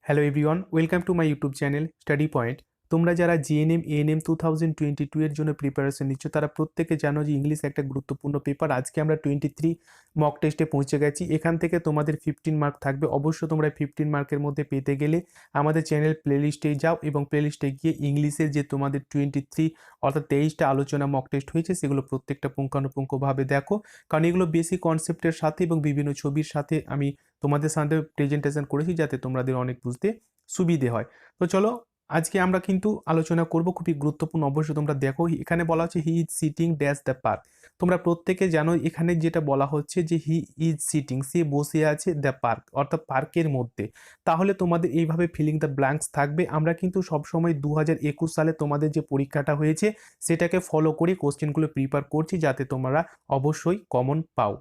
Hello everyone, welcome to my YouTube channel study point. তোমরা যারা GNM ANM 2022 এর জন্য প্রিপারেশন নিচ্ছ তারা প্রত্যেকে জানো যে ইংলিশ একটা গুরুত্বপূর্ণ পেপার। আজকে আমরা 23 মক টেস্টে পৌঁছে গেছি। এখান থেকে তোমাদের 15 মার্ক থাকবে। অবশ্য তোমরা 15 মার্কের মধ্যে পেতে গেলে আমাদের চ্যানেল প্লেলিস্টে যাও এবং প্লেলিস্টে গিয়ে ইংলিশের যে তোমাদের 23 অর্থাৎ 23টা আলোচনা মক টেস্ট হয়েছে সেগুলো প্রত্যেকটা পুঙ্খানুপুঙ্খভাবে দেখো, কারণ এগুলো বেসিক কনসেপ্টের সাথে এবং বিভিন্ন ছবির সাথে আমি তোমাদের সাথে প্রেজেন্টেশন করেছি যাতে তোমাদের অনেক বুঝতে সুবিধে হয়। তো চলো আজকে আমরা কিন্তু আলোচনা করব খুবই গুরুত্বপূর্ণ। অবশ্যই তোমরা দেখো এখানে বলা হচ্ছে he is sitting dash the park. তোমরা প্রত্যেকে জানো এখানে যেটা বলা হচ্ছে যে হি ইজ সিটিং, সে বসে আছে দ্য পার্ক অর্থাৎ পার্কের মধ্যে। তাহলে তোমাদের এইভাবে ফিলিং দ্য ব্ল্যাঙ্কস থাকবে। আমরা কিন্তু সবসময় 2021 সালে তোমাদের যে পরীক্ষাটা হয়েছে সেটাকে ফলো করে কোশ্চেনগুলো প্রিপেয়ার করছি যাতে তোমরা অবশ্যই কমন পাও।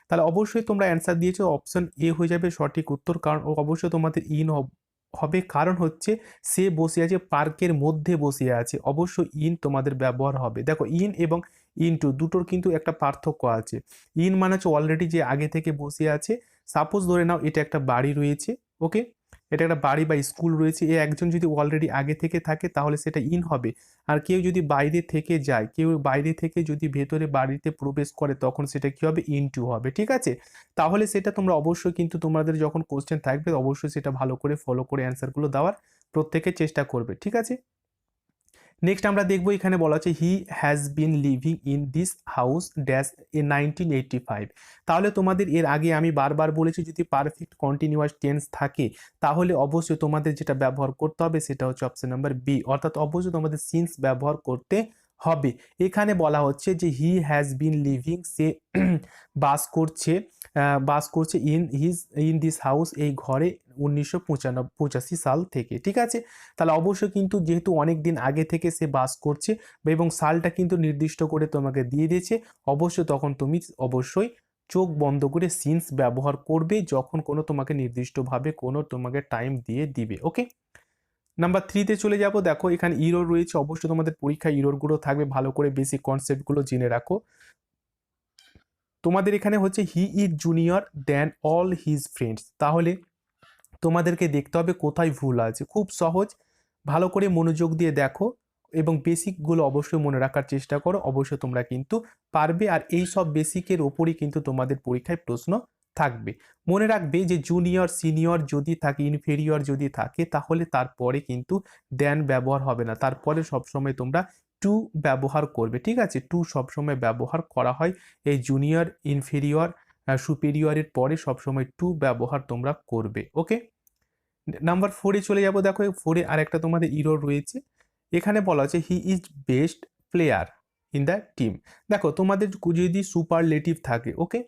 তাহলে অবশ্যই তোমরা অ্যান্সার দিয়েছো, অপশন এ হয়ে যাবে সঠিক উত্তর, কারণ অবশ্যই তোমাদের ইন হবে, কারণ হচ্ছে সে বসে আছে পার্কের মধ্যে বসে আছে, অবশ্যই ইন তোমাদের ব্যবহার হবে। দেখো ইন এবং ইনটু দুটোর কিন্তু একটা পার্থক্য আছে। ইন মানে হচ্ছে অলরেডি যে আগে থেকে বসে আছে। সাপোজ ধরে নাও এটা একটা বাড়ি রয়েছে, ওকে, এটা একটা বাড়ি বা স্কুল রয়েছে, এ একজন যদি অলরেডি আগে থেকে থাকে তাহলে সেটা ইন হবে। আর কেউ যদি বাইরে থেকে যায়, কেউ বাইরে থেকে যদি ভেতরে বাড়িতে প্রবেশ করে তখন সেটা কি হবে, ইনটু হবে। ঠিক আছে, তাহলে সেটা তোমরা অবশ্যই কিন্তু তোমাদের যখন কোশ্চেন থাকবে অবশ্যই সেটা ভালো করে ফলো করে অ্যান্সারগুলো দেওয়ার প্রত্যেকে চেষ্টা করবে। ঠিক আছে, নেক্সট আমরা দেখবো এখানে বলা হচ্ছে he has been living in this house dash in 1985। তাহলে তোমাদের এর আগে আমি বারবার বলেছি যদি পারফেক্ট কন্টিনিউয়াস টেন্স থাকে তাহলে অবশ্যই তোমাদের যেটা ব্যবহার করতে হবে সেটা হচ্ছে অপশন নাম্বার বি, অর্থাৎ অবশ্যই তোমাদের সিন্স ব্যবহার করতে হবে। এখানে বলা হচ্ছে যে হি হ্যাজ বিন লিভিং, সে বাস করছে ইন দিস হাউস, এই ঘরে 1985 সাল থেকে। ঠিক আছে, তাহলে অবশ্যই কিন্তু যেহেতু অনেক দিন আগে থেকে সে বাস করছে এবং সালটা কিন্তু নির্দিষ্ট করে তোমাকে দিয়ে দিয়েছে, অবশ্যই তখন তুমি অবশ্যই চোখ বন্ধ করে সিন্স ব্যবহার করবে যখন কোনো তোমাকে নির্দিষ্টভাবে কোনো তোমাকে টাইম দিয়ে দিবে। ওকে, নাম্বার 3-তে চলে যাব। দেখো এখানে ইরর রয়েছে, অবশ্যই তোমাদের পরীক্ষায় ইররগুলো থাকবে, ভালো করে বেসিক কনসেপ্টগুলো জেনে রাখো। তোমাদের এখানে হচ্ছে he is junior than all his friends. তাহলে তোমাদেরকে দেখতে হবে কোথায় ভুল আছে, খুব সহজ, ভালো করে মনোযোগ দিয়ে দেখো এবং বেসিকগুলো অবশ্যই মনে রাখার চেষ্টা করো, অবশ্যই তোমরা কিন্তু পারবে। আর এই সব বেসিকের ওপরই কিন্তু তোমাদের পরীক্ষায় প্রশ্ন থাকবে। মনে রাখবে যে জুনিয়র সিনিয়র যদি থাকে, ইনফেরিয়র যদি থাকে তাহলে তারপরে কিন্তু দেন ব্যবহার হবে না, তারপরে সবসময় তোমরা টু ব্যবহার করবে। ঠিক আছে, টু সবসময় ব্যবহার করা হয় এই জুনিয়র ইনফেরিয়র সুপেরিয়রের পরে সবসময় টু ব্যবহার তোমরা করবে। ওকে, নাম্বার 4-এ চলে যাব। দেখো 4-এ আরেকটা তোমাদের ইরর রয়েছে। এখানে বলা আছে he is best player in the team. দেখো তোমাদের যদি সুপারলেটিভ থাকে, ওকে,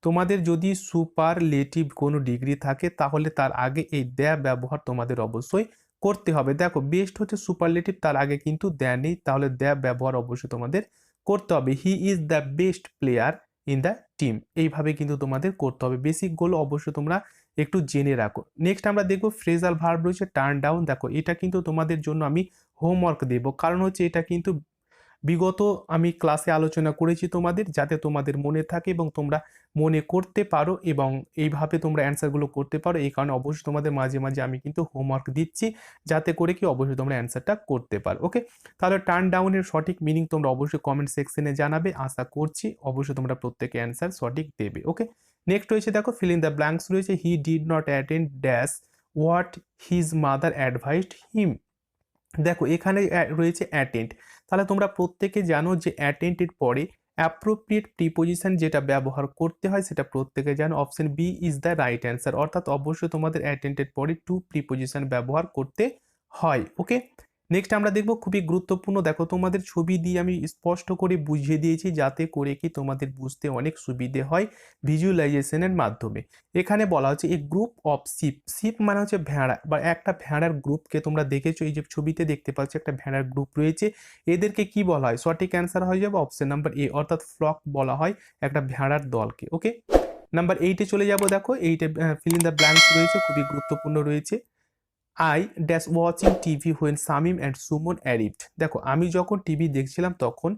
তোমাদের যদি সুপারলেটিভ কোনো ডিগ্রি থাকে তাহলে তার আগে এই দ্য ব্যবহার তোমাদের অবশ্যই করতে হবে। দেখো বেস্ট হচ্ছে সুপারলেটিভ, তার আগে কিন্তু দ্য নেই, তাহলে দ্য ব্যবহার অবশ্যই তোমাদের করতে হবে। He is the best player in the team, এইভাবে কিন্তু তোমাদের করতে হবে। বেসিকগুলো অবশ্যই তোমরা একটু জেনে রাখো। নেক্সট আমরা দেখবো ফ্রেজাল ভার্ব রয়েছে টার্ন ডাউন। দেখো এটা কিন্তু তোমাদের জন্য আমি হোমওয়ার্ক দেব, কারণ হচ্ছে এটা কিন্তু বিগত আমি ক্লাসে আলোচনা করেছি তোমাদের, যাতে তোমাদের মনে থাকে এবং তোমরা মনে করতে পারো এবং এইভাবে তোমরা অ্যান্সারগুলো করতে পারো। এই কারণে অবশ্যই তোমাদের মাঝে মাঝে আমি কিন্তু হোমওয়ার্ক দিচ্ছি যাতে করে কি অবশ্যই তোমরা অ্যান্সারটা করতে পারো। ওকে, তাহলে টার্ন ডাউনের সঠিক মিনিং তোমরা অবশ্যই কমেন্ট সেকশনে জানাবে, আশা করছি অবশ্যই তোমরা প্রত্যেকে অ্যান্সার সঠিক দেবে। ওকে, নেক্সট রয়েছে দেখো ফিল ইন দ্য ব্ল্যাঙ্কস রয়েছে he did not attend dash what his mother advised him. দেখো এখানে রয়েছে অ্যাটেন্ড, তাহলে তোমরা প্রত্যেকে জানো যে অ্যাটেন্ডের পরে অ্যাপ্রোপ্রিয়েট প্রিপোজিশন যেটা ব্যবহার করতে হয় সেটা প্রত্যেকে জানো, option B is the right answer, অর্থাৎ অবশ্যই তোমাদের অ্যাটেন্ডের পরে টু প্রিপোজিশন ব্যবহার করতে হয়। ওকে, নেক্সট আমরা দেখবো খুবই গুরুত্বপূর্ণ। দেখো তোমাদের ছবি দিয়ে আমি স্পষ্ট করে বুঝিয়ে দিয়েছি যাতে করে কি তোমাদের বুঝতে অনেক সুবিধে হয় ভিজুয়ালাইজেশনের মাধ্যমে। এখানে বলা হচ্ছে এই গ্রুপ অফ শিপ, শিপ মানে হচ্ছে ভেড়া বা একটা ভেড়ার গ্রুপকে তোমরা দেখেছো, এই যে ছবিতে দেখতে পাচ্ছ একটা ভেড়ার গ্রুপ রয়েছে, এদেরকে কি বলা হয়, সঠিক অ্যান্সার হয়ে যাবে অপশন নাম্বার এ, অর্থাৎ ফ্লক বলা হয় একটা ভেড়ার দলকে। ওকে, নাম্বার 8-এ চলে যাব। দেখো এইটে ফিল ইন দ্য ব্ল্যাঙ্কস রয়েছে, খুবই গুরুত্বপূর্ণ রয়েছে। I dash watching TV when Shamim and Suman arrived. দেখো আমি যখন টিভি দেখছিলাম তখন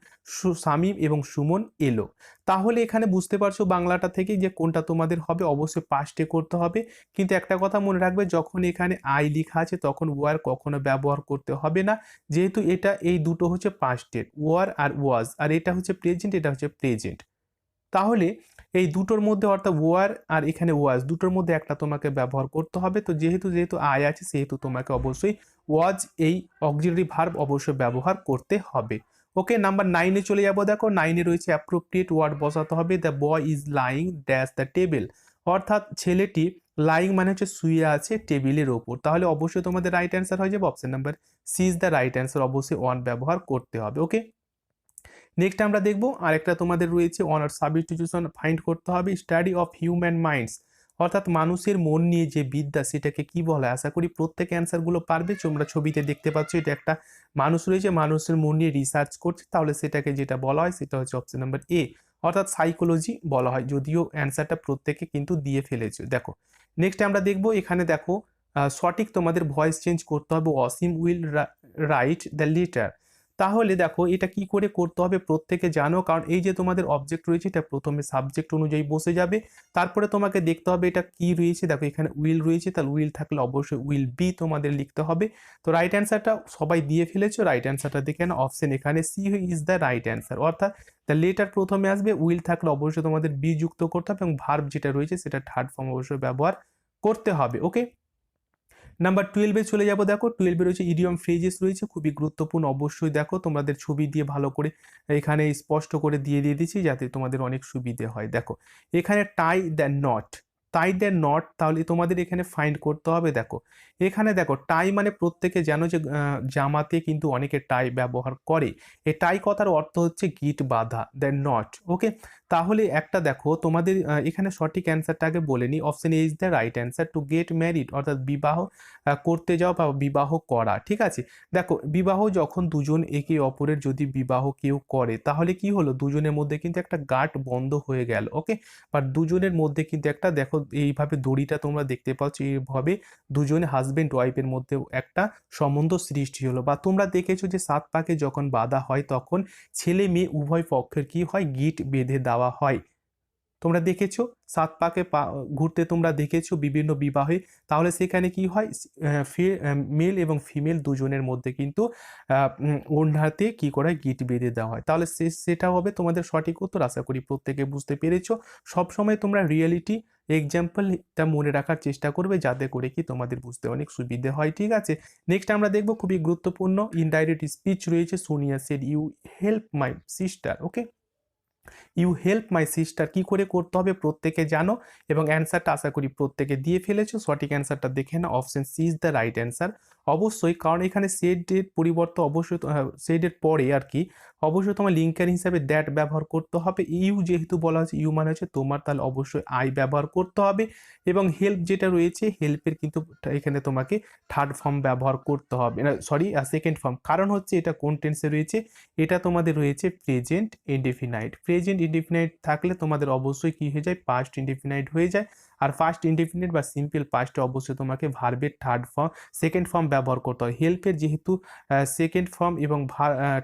শামীম এবং সুমন এলো। তাহলে এখানে বুঝতে পারছো বাংলাটা থেকে যে কোনটা তোমাদের হবে, অবশ্যই পাস্টে করতে হবে। কিন্তু একটা কথা মনে রাখবে, যখন এখানে আই লেখা আছে তখন ওয়ার কখনো ব্যবহার করতে হবে না, যেহেতু এটা এই দুটো হচ্ছে পাস্টের, ওয়ার আর ওয়াজ, আর এটা হচ্ছে প্রেজেন্ট, এটা হচ্ছে প্রেজেন্ট। তাহলে এই দুটোর মধ্যে অর্থাৎ ওয়ার আর এখানে ওয়াজ দুটোর মধ্যে একটা তোমাকে ব্যবহার করতে হবে। তো যেহেতু যেহেতু আই আছে সেহেতু তোমাকে অবশ্যই ওয়াজ এই অক্সিলারি ভার্ব অবশ্যই ব্যবহার করতে হবে। ওকে, নাম্বার 9-এ চলে যাবো। দেখো 9-এ রয়েছে অ্যাপ্রোপ্রিয়েট ওয়ার্ড বসাতে হবে। The boy is lying dash the table, অর্থাৎ ছেলেটি লাইং মানে হচ্ছে শুয়ে আছে টেবিলের ওপর। তাহলে অবশ্যই তোমাদের রাইট অ্যান্সার হয়ে যাবে option number C is the right answer, অবশ্যই ওয়ান ব্যবহার করতে হবে। ওকে, নেক্সট আমরা দেখবো আরেকটা তোমাদের রয়েছে অনার সাবস্টিটিউশন ফাইন্ড করতে হবে। স্টাডি অফ হিউম্যান মাইন্ডস, অর্থাৎ মানুষের মন নিয়ে যে বিদ্যা সেটাকে কি বলা হয়। আশা করি প্রত্যেকে অ্যান্সারগুলো পারবে। তোমরা ছবিতে দেখতে পাচ্ছ এটা একটা মানুষ রয়েছে, মানুষের মন নিয়ে রিসার্চ করছে, তাহলে সেটাকে যেটা বলা হয় সেটা হচ্ছে অপশন নাম্বার এ, অর্থাৎ সাইকোলজি বলা হয়, যদিও অ্যান্সারটা প্রত্যেকে কিন্তু দিয়ে ফেলেছে। দেখো নেক্সট আমরা দেখবো, এখানে দেখো সঠিক তোমাদের ভয়েস চেঞ্জ করতে হবে। অসীম উইল রাইট দ্য লেটার। তাহলে দেখো এটা কি করে করতে হবে প্রত্যেকে জানো, কারণ এই যে তোমাদের অবজেক্ট রয়েছে এটা প্রথমে সাবজেক্ট অনুযায়ী বসে যাবে, তারপরে তোমাকে দেখতে হবে এটা কি রয়েছে। দেখো এখানে উইল রয়েছে, তাহলে উইল থাকলে অবশ্যই উইল বি তোমাদের লিখতে হবে। তো রাইট অ্যান্সারটা সবাই দিয়ে ফেলেছো, রাইট অ্যান্সারটা দেখে না, অপশন এখানে C is the right answer, অর্থাৎ দ্য লেটার প্রথমে আসবে, উইল থাকলে অবশ্যই তোমাদের বি যুক্ত করতে হবে, এবং ভার্ব যেটা রয়েছে সেটা থার্ড ফর্ম অবশ্যই ব্যবহার করতে হবে। ওকে, নাম্বার 12-এ চলে যাব। দেখো 12-এ রয়েছে ইডিয়ম ফ্রেজেস রয়েছে, খুবই গুরুত্বপূর্ণ। অবশ্যই দেখো তোমাদের ছবি দিয়ে ভালো করে এখানে স্পষ্ট করে দিয়ে দিচ্ছি যাতে তোমাদের অনেক সুবিধে হয়। দেখো এখানে tie the knot, tie the knot, তাহলে তোমাদের এখানে ফাইন্ড করতে হবে। দেখো এখানে দেখো টাই মানে প্রত্যেকে জানো যে জামাতে কিন্তু অনেকে টাই ব্যবহার করে। এই টাই কথার অর্থ হচ্ছে গিট বাঁধা, দ্য নট। ওকে, তাহলে একটা দেখো তোমাদের এখানে সঠিক অ্যান্সারটা আগে বলে নিই। Option A is the right answer, to get married, অর্থাৎ বিবাহ করতে যাও বা বিবাহ করা। ঠিক আছে, দেখো বিবাহ যখন দুজন একে অপরের যদি বিবাহ কেউ করে তাহলে কি হলো, দুজনের মধ্যে কিন্তু একটা গাঁট বন্ধ হয়ে গেল। ওকে, বা দুজনের মধ্যে কিন্তু একটা, দেখো এইভাবে দড়িটা তোমরা দেখতে পাচ্ছ, এইভাবে দুজনে হাজবেন্ড ওয়াইফের মধ্যে একটা সম্বন্ধ সৃষ্টি হলো। বা তোমরা দেখেছো যে সাত পাকে যখন বাঁধা হয় তখন ছেলে মেয়ে উভয় পক্ষের কি হয়, গিট বেঁধে দেওয়া হয়। তোমরা দেখেছো সাত পাকে ঘুরতে, তোমরা দেখেছো বিভিন্ন বিবাহে, তাহলে সেখানে কি হয়, মেল এবং ফিমেল দুজনের মধ্যে কিন্তু ওড়নাতে কি করা হয়, গিট বেঁধে দেওয়া হয়। তাহলে সেটা হবে তোমাদের সঠিক উত্তর। আশা করি প্রত্যেকে বুঝতে পেরেছো। সবসময় তোমরা রিয়েলিটি এক্সাম্পলটা মনে রাখার চেষ্টা করবে যাতে করে কি তোমাদের বুঝতে অনেক সুবিধে হয়। ঠিক আছে, নেক্সট আমরা দেখবো খুবই গুরুত্বপূর্ণ ইনডাইরেক্ট স্পিচ রয়েছে। Sonia said you help my sister. Okay, you help my sister কি করে করতে হবে প্রত্যেকে জানো, এবং অ্যান্সারটা আশা করি প্রত্যেকে দিয়ে ফেলেছো। সঠিক অ্যান্সারটা দেখে না, option C is the right answer অবশ্যই, কারণ এখানে সেডের পরিবর্তে অবশ্যই সেডের পরে আর কি অবশ্যই তোমার লিঙ্কার হিসাবে দ্যাট ব্যবহার করতে হবে। ইউ যেহেতু বলা হচ্ছে, ইউ মানে হচ্ছে তোমার, তাহলে অবশ্যই আই ব্যবহার করতে হবে। এবং হেল্প যেটা রয়েছে, হেল্পের কিন্তু এখানে তোমাকে থার্ড ফর্ম ব্যবহার করতে হবে না, সরি সেকেন্ড ফর্ম, কারণ হচ্ছে এটা কোন টেন্সে রয়েছে, এটা তোমাদের রয়েছে প্রেজেন্ট ইনডেফিনাইট। প্রেজেন্ট ইনডেফিনাইট থাকলে তোমাদের অবশ্যই কি হয়ে যায়, পাস্ট ইনডেফিনাইট হয়ে যায়। আর ফার্স্ট ইনডেফিনাইট বা সিম্পল পাস্টে অবশ্যই তোমাকে ভার্বের থার্ড ফর্ম সেকেন্ড ফর্ম ব্যবহার করতে হয়। হেল্পের যেহেতু সেকেন্ড ফর্ম এবং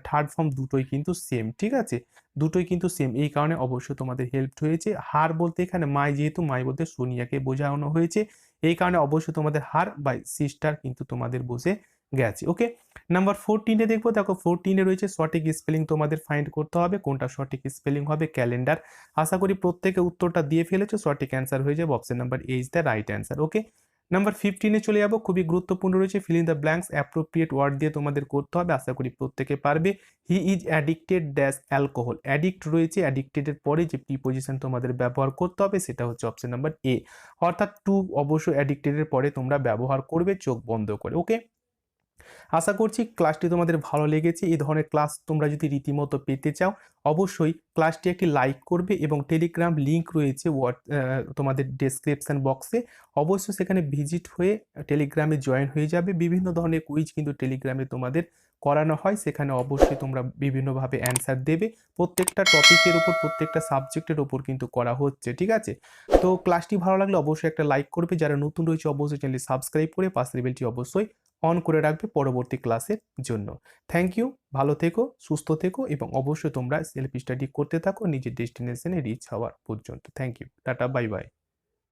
থার্ড ফর্ম দুটোই কিন্তু সেম। ঠিক আছে, দুটোই কিন্তু সেম, এই কারণে অবশ্যই তোমাদের হেল্প হয়েছে। হার বলতে এখানে মাই, যেহেতু মাই বলতে সোনিয়াকে বোঝানো হয়েছে, এই কারণে অবশ্যই তোমাদের হার বাই সিস্টার কিন্তু তোমাদের বসে গেছে। ওকে, নাম্বার 14-এ দেখবো। দেখো 14-এ রয়েছে সঠিক স্পেলিং তোমাদের ফাইন্ড করতে হবে, কোনটা সঠিক স্পেলিং হবে, ক্যালেন্ডার। আশা করি প্রত্যেকে উত্তরটা দিয়ে ফেলেছো, সঠিক অ্যান্সার হয়ে যাবে option number A is the right answer. Okay, number 15-এ চলে যাবো, খুবই গুরুত্বপূর্ণ রয়েছে fill in the blanks appropriate word দিয়ে তোমাদের করতে হবে। আশা করি প্রত্যেকে পারবে। He is addicted dash alcohol, addict রয়েছে, অ্যাডিক্টেডের পরে যে প্রিপোজিশন তোমাদের ব্যবহার করতে হবে সেটা হচ্ছে অপশন নাম্বার এ, অর্থাৎ টু অবশ্যই অ্যাডিক্টেডের পরে তোমরা ব্যবহার করবে চোখ বন্ধ করে। ওকে, আশা করছি ক্লাসটি তোমাদের ভালো লেগেছে। এই ধরনের ক্লাস তোমরা যদি রীতিমতো পেতে চাও অবশ্যই ক্লাসটি একটি লাইক করবে, এবং টেলিগ্রাম লিংক রয়েছে তোমাদের ডেসক্রিপশন বক্সে, অবশ্যই সেখানে ভিজিট হয়ে টেলিগ্রামে জয়েন হয়ে যাবে। বিভিন্ন ধরনের কুইজ কিন্তু টেলিগ্রামে তোমাদের করানো হয় সেখানে অবশ্যই তোমরা বিভিন্নভাবে অ্যান্সার দেবে। প্রত্যেকটা টপিকের উপর প্রত্যেকটা সাবজেক্টের উপর কিন্তু করা হচ্ছে, ঠিক আছে? তো ক্লাসটি ভালো লাগলে অবশ্যই একটা লাইক করবে, যারা নতুন রয়েছে অবশ্যই চ্যানেলটি সাবস্ক্রাইব করে পাশের বেলটি অবশ্যই অন করে রাখবে পরবর্তী ক্লাসের জন্য। থ্যাংক ইউ, ভালো থেকো, সুস্থ থেকো এবং অবশ্যই তোমরা সেলফ স্টাডি করতে থাকো নিজের ডেস্টিনেশনে রিচ হওয়ার পর্যন্ত। Thank you, tata, bye by.